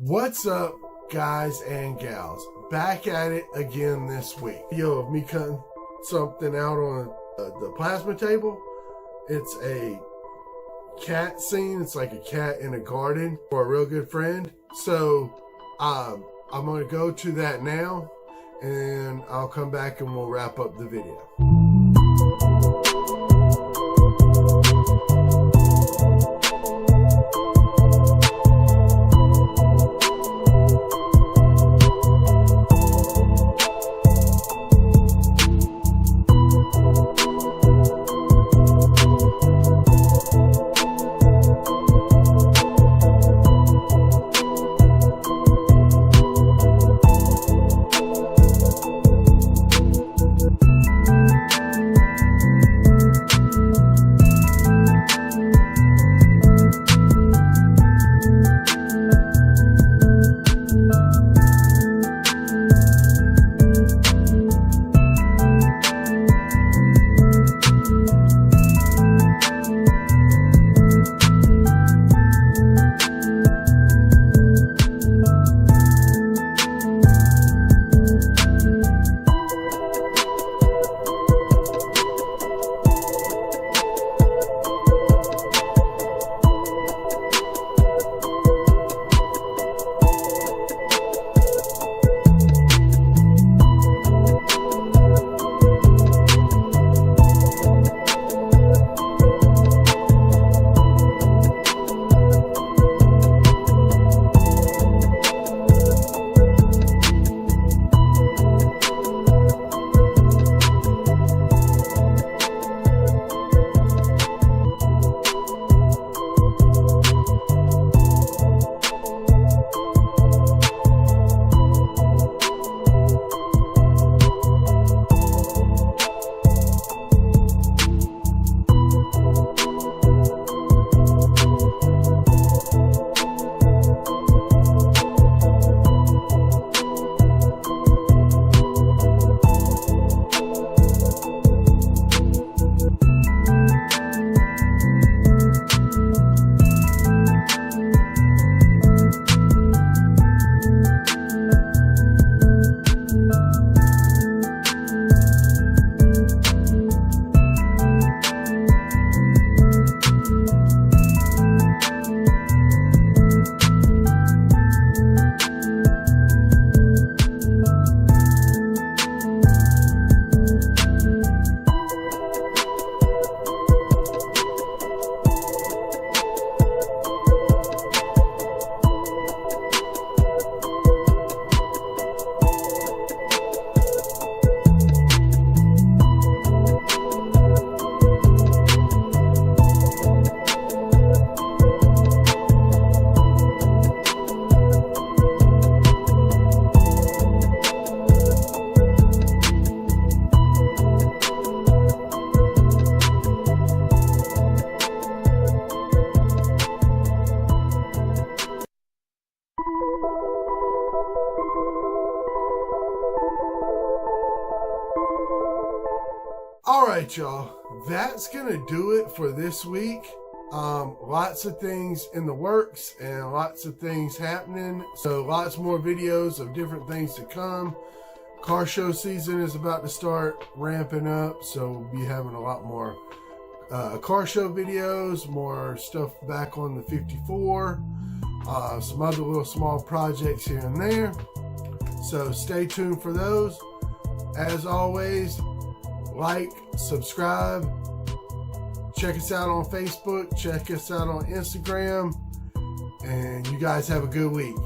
What's up, guys and gals? Back at it again this week. Video of me cutting something out on the plasma table. It's a cat scene. It's like a cat in a garden for a real good friend. So I'm going to go to that now, and I'll come back and we'll wrap up the video. Alright, y'all, that's gonna do it for this week. Lots of things in the works and lots of things happening, so lots more videos of different things to come. Car show season is about to start ramping up, so we'll be having a lot more car show videos, more stuff back on the 54, some other little small projects here and there, so stay tuned for those. As always, like, subscribe, check us out on Facebook, check us out on Instagram, and you guys have a good week.